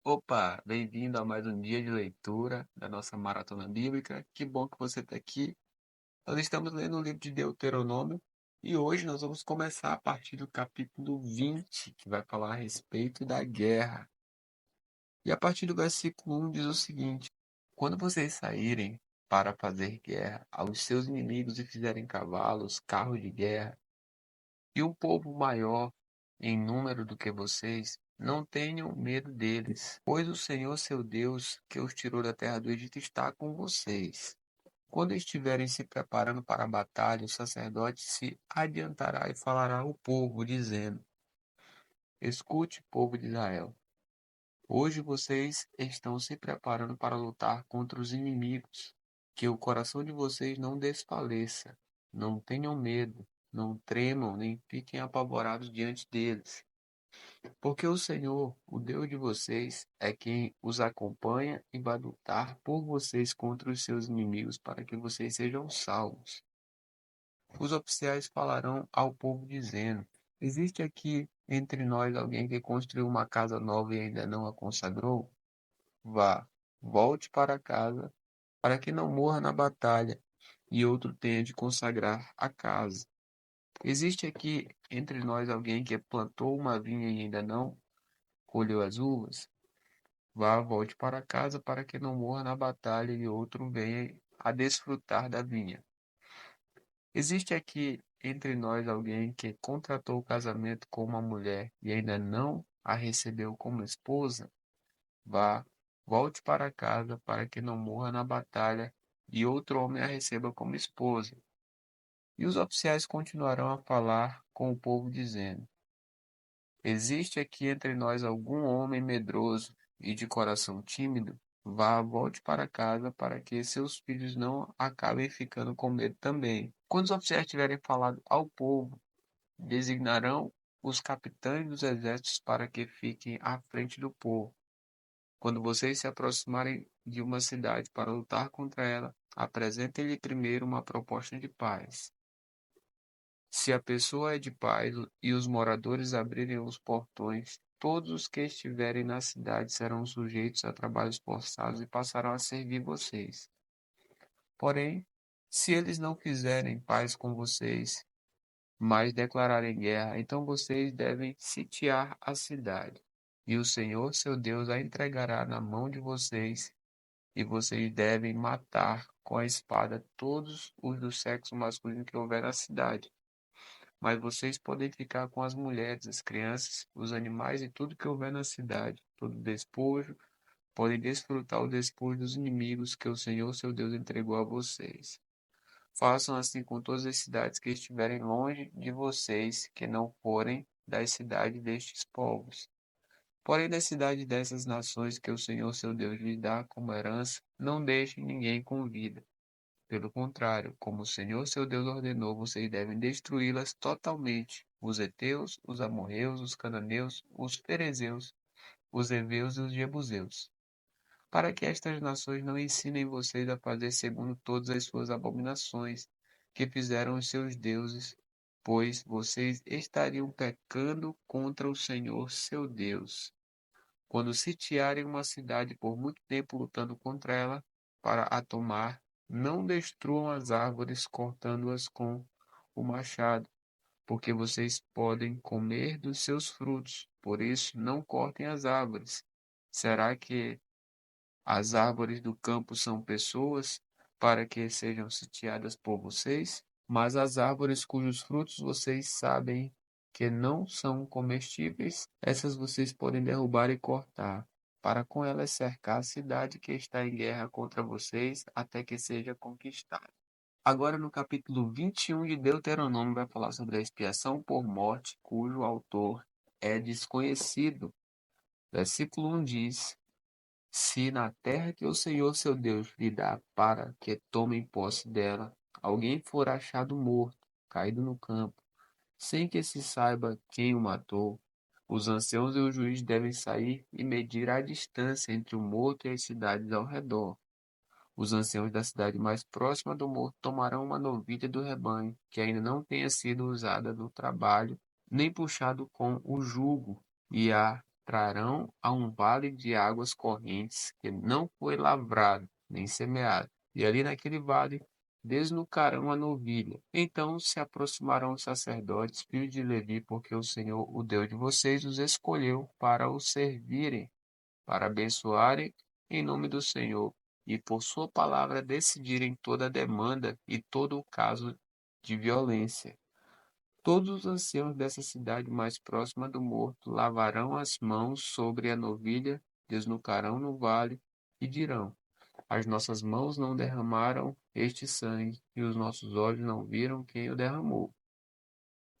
Opa, bem-vindo a mais um dia de leitura da nossa maratona bíblica. Que bom que você está aqui. Nós estamos lendo o livro de Deuteronômio e hoje nós vamos começar a partir do capítulo 20, que vai falar a respeito da guerra. E a partir do versículo 1 diz o seguinte: Quando vocês saírem para fazer guerra aos seus inimigos e fizerem cavalos, carros de guerra, e um povo maior em número do que vocês, não tenham medo deles, pois o Senhor seu Deus, que os tirou da terra do Egito, está com vocês. Quando estiverem se preparando para a batalha, o sacerdote se adiantará e falará ao povo, dizendo: Escute, povo de Israel. Hoje vocês estão se preparando para lutar contra os inimigos. Que o coração de vocês não desfaleça. Não tenham medo, não tremam, nem fiquem apavorados diante deles. Porque o Senhor, o Deus de vocês, é quem os acompanha e vai lutar por vocês contra os seus inimigos para que vocês sejam salvos. Os oficiais falarão ao povo dizendo: Existe aqui entre nós alguém que construiu uma casa nova e ainda não a consagrou? Vá, volte para casa, para que não morra na batalha, e outro tenha de consagrar a casa. Existe aqui entre nós alguém que plantou uma vinha e ainda não colheu as uvas? Vá, volte para casa, para que não morra na batalha, e outro venha a desfrutar da vinha. Existe aqui entre nós alguém que contratou o casamento com uma mulher e ainda não a recebeu como esposa? Vá, volte para casa para que não morra na batalha e outro homem a receba como esposa. E os oficiais continuarão a falar com o povo, dizendo: Existe aqui entre nós algum homem medroso e de coração tímido? Vá, volte para casa para que seus filhos não acabem ficando com medo também. Quando os oficiais tiverem falado ao povo, designarão os capitães dos exércitos para que fiquem à frente do povo. Quando vocês se aproximarem de uma cidade para lutar contra ela, apresentem-lhe primeiro uma proposta de paz. Se a pessoa é de paz e os moradores abrirem os portões, todos os que estiverem na cidade serão sujeitos a trabalhos forçados e passarão a servir vocês. Porém, se eles não fizerem paz com vocês, mas declararem guerra, então vocês devem sitiar a cidade. E o Senhor, seu Deus, a entregará na mão de vocês, e vocês devem matar com a espada todos os do sexo masculino que houver na cidade. Mas vocês podem ficar com as mulheres, as crianças, os animais e tudo que houver na cidade, todo despojo, podem desfrutar o despojo dos inimigos que o Senhor, seu Deus, entregou a vocês. Façam assim com todas as cidades que estiverem longe de vocês, que não forem das cidades destes povos. Porém, da cidade dessas nações que o Senhor seu Deus lhe dá como herança, não deixem ninguém com vida. Pelo contrário, como o Senhor seu Deus ordenou, vocês devem destruí-las totalmente. Os heteus, os amorreus, os cananeus, os ferezeus, os heveus e os jebuseus. Para que estas nações não ensinem vocês a fazer segundo todas as suas abominações que fizeram os seus deuses, pois vocês estariam pecando contra o Senhor seu Deus. Quando sitiarem uma cidade por muito tempo lutando contra ela, para a tomar, não destruam as árvores cortando-as com o machado, porque vocês podem comer dos seus frutos. Por isso, não cortem as árvores. Será que as árvores do campo são pessoas para que sejam sitiadas por vocês? Mas as árvores cujos frutos vocês sabem que não são comestíveis, essas vocês podem derrubar e cortar, para com elas cercar a cidade que está em guerra contra vocês até que seja conquistada. Agora, no capítulo 21 de Deuteronômio, vai falar sobre a expiação por morte, cujo autor é desconhecido. Versículo 1 diz: Se na terra que o Senhor seu Deus lhe dá para que tomem posse dela, alguém for achado morto, caído no campo, sem que se saiba quem o matou, os anciãos e o juiz devem sair e medir a distância entre o morto e as cidades ao redor. Os anciãos da cidade mais próxima do morto tomarão uma novilha do rebanho, que ainda não tenha sido usada no trabalho, nem puxado com o jugo, e a entrarão a um vale de águas correntes que não foi lavrado, nem semeado. E ali naquele vale desnucarão a novilha. Então se aproximarão os sacerdotes, filhos de Levi, porque o Senhor, o Deus de vocês, os escolheu para o servirem, para abençoarem em nome do Senhor, e por sua palavra decidirem toda a demanda e todo o caso de violência. Todos os anciãos dessa cidade mais próxima do morto lavarão as mãos sobre a novilha, desnucarão no vale e dirão: as nossas mãos não derramaram este sangue, e os nossos olhos não viram quem o derramou.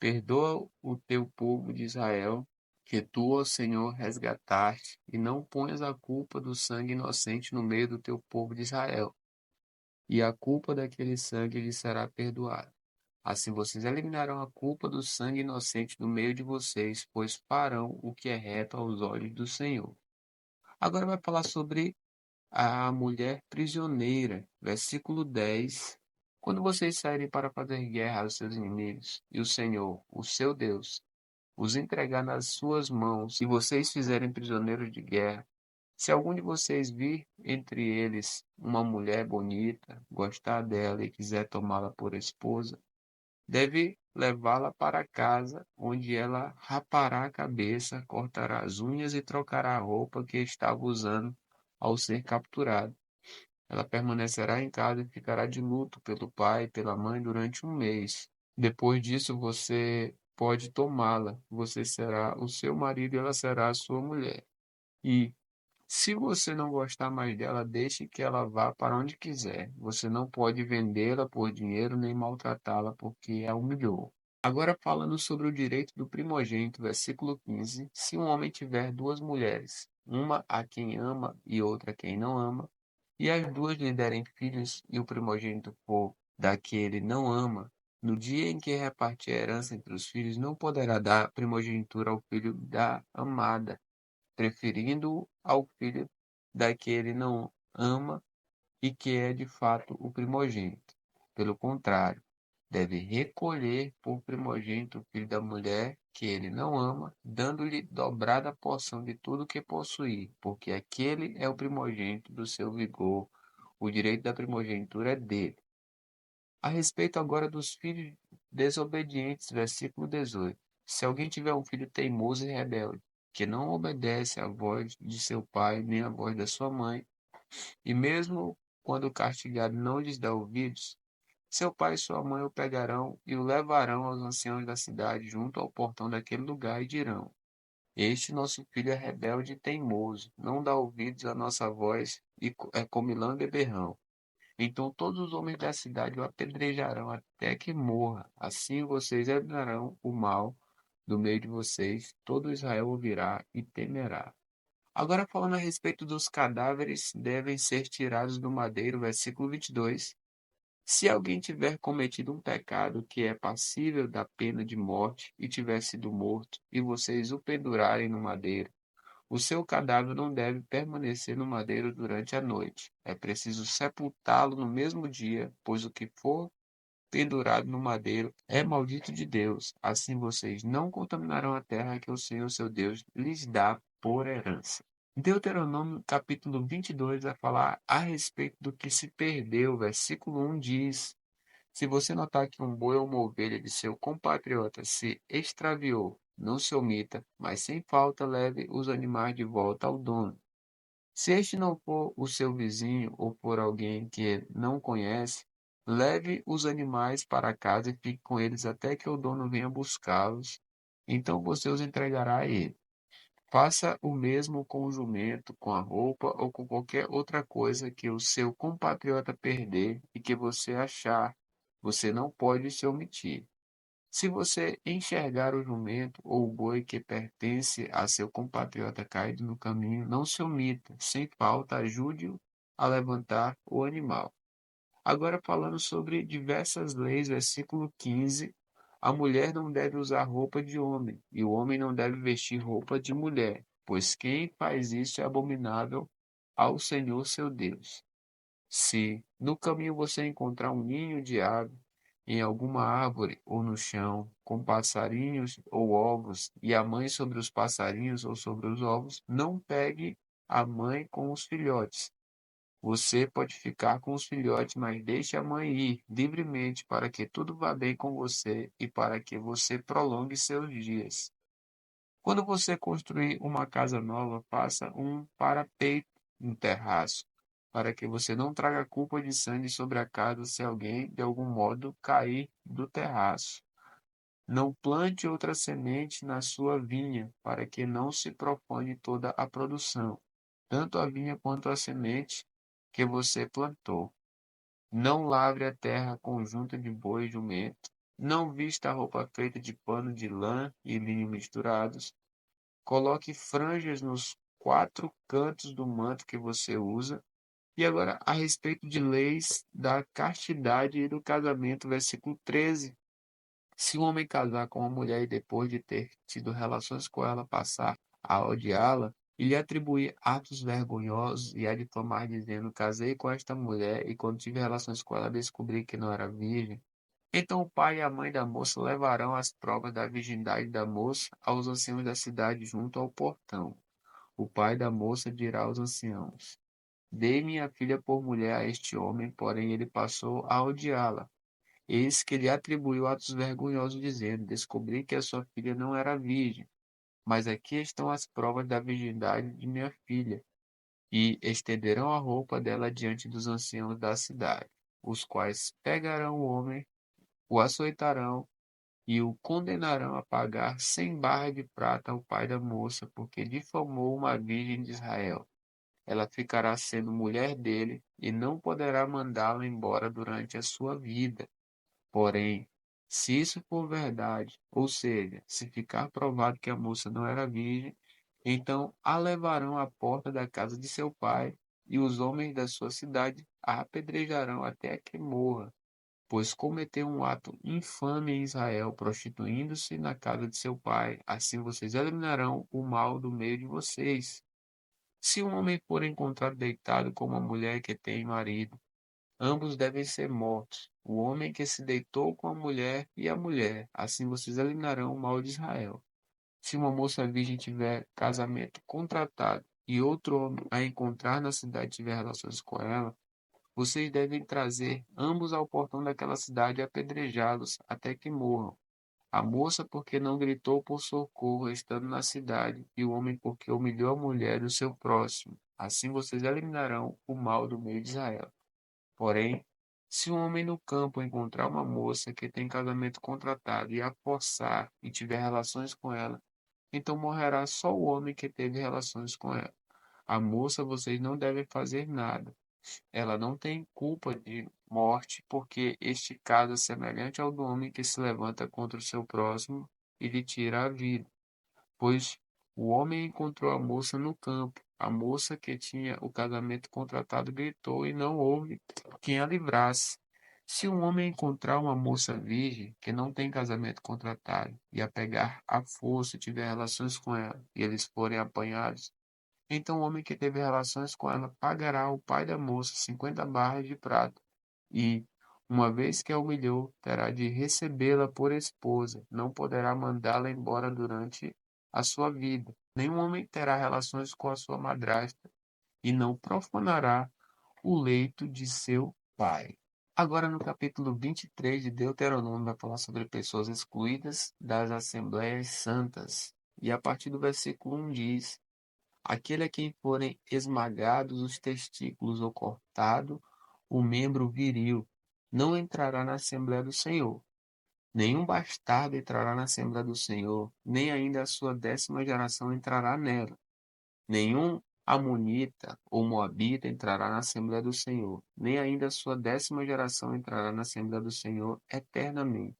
Perdoa o teu povo de Israel, que tu, ó Senhor, resgataste, e não ponhas a culpa do sangue inocente no meio do teu povo de Israel, e a culpa daquele sangue lhe será perdoada. Assim vocês eliminarão a culpa do sangue inocente do meio de vocês, pois farão o que é reto aos olhos do Senhor. Agora vai falar sobre a mulher prisioneira, versículo 10. Quando vocês saírem para fazer guerra aos seus inimigos, e o Senhor, o seu Deus, os entregar nas suas mãos, e vocês fizerem prisioneiros de guerra, se algum de vocês vir entre eles uma mulher bonita, gostar dela e quiser tomá-la por esposa, deve levá-la para casa, onde ela rapará a cabeça, cortará as unhas e trocará a roupa que estava usando ao ser capturada. Ela permanecerá em casa e ficará de luto pelo pai e pela mãe durante um mês. Depois disso, você pode tomá-la. Você será o seu marido e ela será a sua mulher. E se você não gostar mais dela, deixe que ela vá para onde quiser. Você não pode vendê-la por dinheiro nem maltratá-la porque a humilhou. Agora falando sobre o direito do primogênito, versículo 15. Se um homem tiver duas mulheres, uma a quem ama e outra a quem não ama, e as duas lhe derem filhos, e o primogênito for da que ele não ama, no dia em que repartir a herança entre os filhos, não poderá dar primogenitura ao filho da amada, preferindo-o ao filho da que ele não ama e que é de fato o primogênito. Pelo contrário, deve recolher por primogênito o filho da mulher que ele não ama, dando-lhe dobrada porção de tudo que possuir, porque aquele é o primogênito do seu vigor. O direito da primogenitura é dele. A respeito agora dos filhos desobedientes, versículo 18. Se alguém tiver um filho teimoso e rebelde, que não obedece à voz de seu pai nem à voz da sua mãe, e mesmo quando castigado não lhes dá ouvidos, seu pai e sua mãe o pegarão e o levarão aos anciãos da cidade junto ao portão daquele lugar e dirão: este nosso filho é rebelde e teimoso, não dá ouvidos à nossa voz e é comilão e beberrão. Então todos os homens da cidade o apedrejarão até que morra. Assim vocês eliminarão o mal do meio de vocês, todo Israel ouvirá e temerá. Agora falando a respeito dos cadáveres, devem ser tirados do madeiro, versículo 22. Se alguém tiver cometido um pecado que é passível da pena de morte e tiver sido morto, e vocês o pendurarem no madeiro, o seu cadáver não deve permanecer no madeiro durante a noite. É preciso sepultá-lo no mesmo dia, pois o que for pendurado no madeiro é maldito de Deus. Assim vocês não contaminarão a terra que o Senhor seu Deus lhes dá por herança. Deuteronômio capítulo 22 vai falar a respeito do que se perdeu. Versículo 1 diz: se você notar que um boi ou uma ovelha de seu compatriota se extraviou, não se omita, mas sem falta leve os animais de volta ao dono. Se este não for o seu vizinho ou for alguém que não conhece, leve os animais para casa e fique com eles até que o dono venha buscá-los. Então você os entregará a ele. Faça o mesmo com o jumento, com a roupa ou com qualquer outra coisa que o seu compatriota perder e que você achar. Você não pode se omitir. Se você enxergar o jumento ou o boi que pertence a seu compatriota caído no caminho, não se omita. Sem falta, ajude-o a levantar o animal. Agora falando sobre diversas leis, versículo 15. A mulher não deve usar roupa de homem, e o homem não deve vestir roupa de mulher, pois quem faz isso é abominável ao Senhor seu Deus. Se no caminho você encontrar um ninho de ave, em alguma árvore ou no chão, com passarinhos ou ovos, e a mãe sobre os passarinhos ou sobre os ovos, não pegue a mãe com os filhotes. Você pode ficar com os filhotes, mas deixe a mãe ir livremente para que tudo vá bem com você e para que você prolongue seus dias. Quando você construir uma casa nova, faça um parapeito no terraço, para que você não traga culpa de sangue sobre a casa se alguém, de algum modo, cair do terraço. Não plante outra semente na sua vinha, para que não se profane toda a produção, tanto a vinha quanto a semente que você plantou. Não lavre a terra com junta de boi e jumento. Não vista a roupa feita de pano de lã e linho misturados. Coloque franjas nos quatro cantos do manto que você usa. E agora, a respeito de leis da castidade e do casamento, versículo 13. Se um homem casar com uma mulher e depois de ter tido relações com ela passar a odiá-la e lhe atribuir atos vergonhosos e a difamar dizendo casei com esta mulher e quando tive relações com ela descobri que não era virgem, então o pai e a mãe da moça levarão as provas da virgindade da moça aos anciãos da cidade junto ao portão. O pai da moça dirá aos anciãos: dei minha filha por mulher a este homem, porém ele passou a odiá-la. Eis que lhe atribuiu atos vergonhosos, dizendo: descobri que a sua filha não era virgem, mas aqui estão as provas da virgindade de minha filha. E estenderão a roupa dela diante dos anciãos da cidade, os quais pegarão o homem, o açoitarão e o condenarão a pagar 100 barras de prata ao pai da moça, porque difamou uma virgem de Israel. Ela ficará sendo mulher dele e não poderá mandá-la embora durante a sua vida. Porém, se isso for verdade, ou seja, se ficar provado que a moça não era virgem, então a levarão à porta da casa de seu pai, e os homens da sua cidade a apedrejarão até que morra, pois cometeu um ato infame em Israel, prostituindo-se na casa de seu pai. Assim vocês eliminarão o mal do meio de vocês. Se um homem for encontrado deitado com uma mulher que tem marido, ambos devem ser mortos, o homem que se deitou com a mulher e a mulher. Assim vocês eliminarão o mal de Israel. Se uma moça virgem tiver casamento contratado e outro homem a encontrar na cidade tiver relações com ela, vocês devem trazer ambos ao portão daquela cidade e apedrejá-los até que morram. A moça porque não gritou por socorro estando na cidade, e o homem porque humilhou a mulher do seu próximo. Assim vocês eliminarão o mal do meio de Israel. Porém, se um homem no campo encontrar uma moça que tem casamento contratado e a forçar e tiver relações com ela, então morrerá só o homem que teve relações com ela. A moça vocês não devem fazer nada. Ela não tem culpa de morte, porque este caso é semelhante ao do homem que se levanta contra o seu próximo e lhe tira a vida. Pois o homem encontrou a moça no campo. A moça que tinha o casamento contratado gritou e não houve quem a livrasse. Se um homem encontrar uma moça virgem que não tem casamento contratado e a pegar à força e tiver relações com ela e eles forem apanhados, então o homem que teve relações com ela pagará ao pai da moça 50 barras de prata e, uma vez que a humilhou, terá de recebê-la por esposa, não poderá mandá-la embora durante a sua vida. Nenhum homem terá relações com a sua madrasta e não profanará o leito de seu pai. Agora, no capítulo 23 de Deuteronômio, vai falar sobre pessoas excluídas das Assembleias Santas. E a partir do versículo 1 diz: aquele a quem forem esmagados os testículos ou cortado o membro viril, não entrará na Assembleia do Senhor. Nenhum bastardo entrará na Assembleia do Senhor, nem ainda a sua 10ª geração entrará nela. Nenhum amonita ou moabita entrará na Assembleia do Senhor, nem ainda a sua 10ª geração entrará na Assembleia do Senhor eternamente,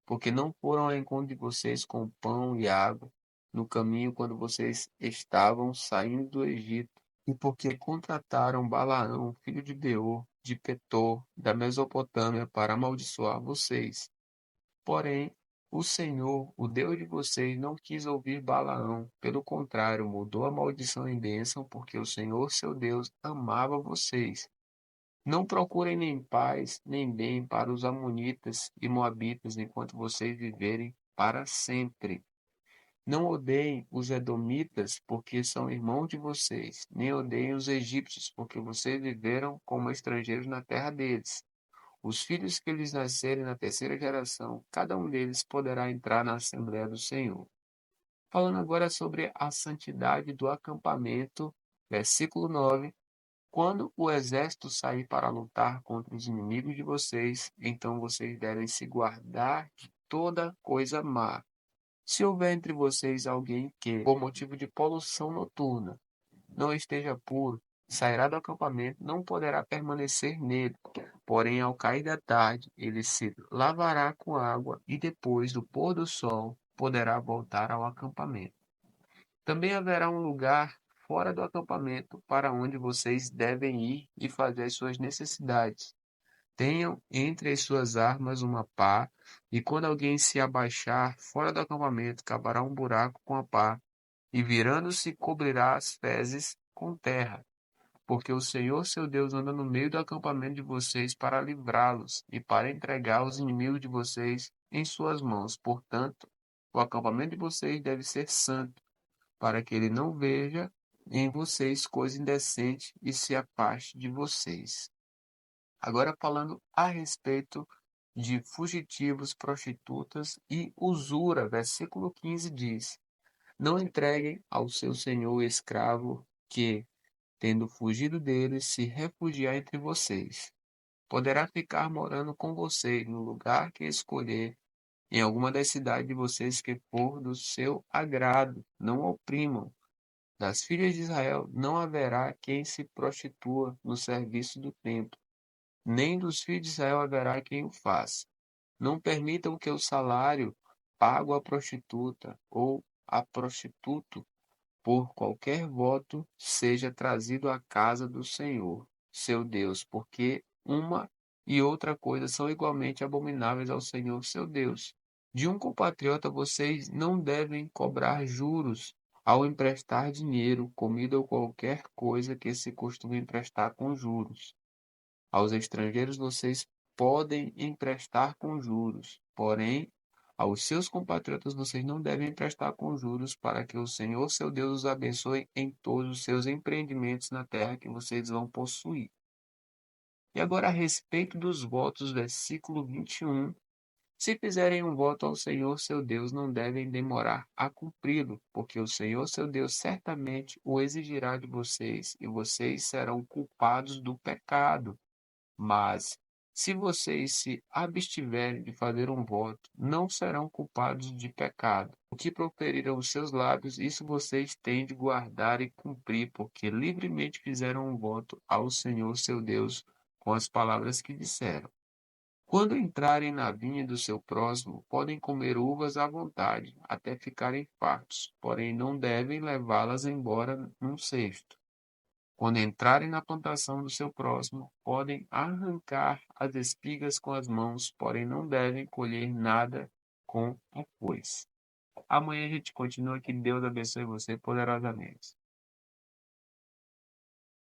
porque não foram ao encontro de vocês com pão e água no caminho quando vocês estavam saindo do Egito, e porque contrataram Balaão, filho de Beor, de Petor, da Mesopotâmia, para amaldiçoar vocês. Porém, o Senhor, o Deus de vocês, não quis ouvir Balaão. Pelo contrário, mudou a maldição em bênção, porque o Senhor, seu Deus, amava vocês. Não procurem nem paz, nem bem para os amonitas e moabitas enquanto vocês viverem para sempre. Não odeiem os edomitas, porque são irmãos de vocês, nem odeiem os egípcios, porque vocês viveram como estrangeiros na terra deles. Os filhos que lhes nascerem na terceira geração, cada um deles poderá entrar na Assembleia do Senhor. Falando agora sobre a santidade do acampamento, versículo 9. Quando o exército sair para lutar contra os inimigos de vocês, então vocês devem se guardar de toda coisa má. Se houver entre vocês alguém que, por motivo de poluição noturna, não esteja puro, sairá do acampamento, não poderá permanecer nele. Porém, ao cair da tarde, ele se lavará com água e depois do pôr do sol poderá voltar ao acampamento. Também haverá um lugar fora do acampamento para onde vocês devem ir e fazer as suas necessidades. Tenham entre as suas armas uma pá, e quando alguém se abaixar fora do acampamento, cavará um buraco com a pá, e virando-se cobrirá as fezes com terra, porque o Senhor seu Deus anda no meio do acampamento de vocês para livrá-los e para entregar os inimigos de vocês em suas mãos. Portanto, o acampamento de vocês deve ser santo, para que ele não veja em vocês coisa indecente e se afaste de vocês. Agora falando a respeito de fugitivos, prostitutas e usura, versículo 15 diz: Não entreguem ao seu senhor o escravo que, tendo fugido dele, se refugiar entre vocês. Poderá ficar morando com vocês no lugar que escolher, em alguma das cidades de vocês que for do seu agrado. Não oprimam. Das filhas de Israel não haverá quem se prostitua no serviço do templo, nem dos filhos de Israel haverá quem o faça. Não permitam que o salário pago à prostituta ou a prostituto por qualquer voto seja trazido à casa do Senhor, seu Deus, porque uma e outra coisa são igualmente abomináveis ao Senhor, seu Deus. De um compatriota vocês não devem cobrar juros ao emprestar dinheiro, comida ou qualquer coisa que se costume emprestar com juros. Aos estrangeiros vocês podem emprestar com juros, porém, aos seus compatriotas vocês não devem emprestar com juros, para que o Senhor seu Deus os abençoe em todos os seus empreendimentos na terra que vocês vão possuir. E agora a respeito dos votos, versículo 21. Se fizerem um voto ao Senhor seu Deus, não devem demorar a cumpri-lo, porque o Senhor seu Deus certamente o exigirá de vocês, e vocês serão culpados do pecado. Mas, se vocês se abstiverem de fazer um voto, não serão culpados de pecado. O que proferiram os seus lábios, isso vocês têm de guardar e cumprir, porque livremente fizeram um voto ao Senhor seu Deus com as palavras que disseram. Quando entrarem na vinha do seu próximo, podem comer uvas à vontade, até ficarem fartos, porém não devem levá-las embora num cesto. Quando entrarem na plantação do seu próximo, podem arrancar as espigas com as mãos, porém não devem colher nada com a foice. Amanhã a gente continua. Que Deus abençoe você poderosamente.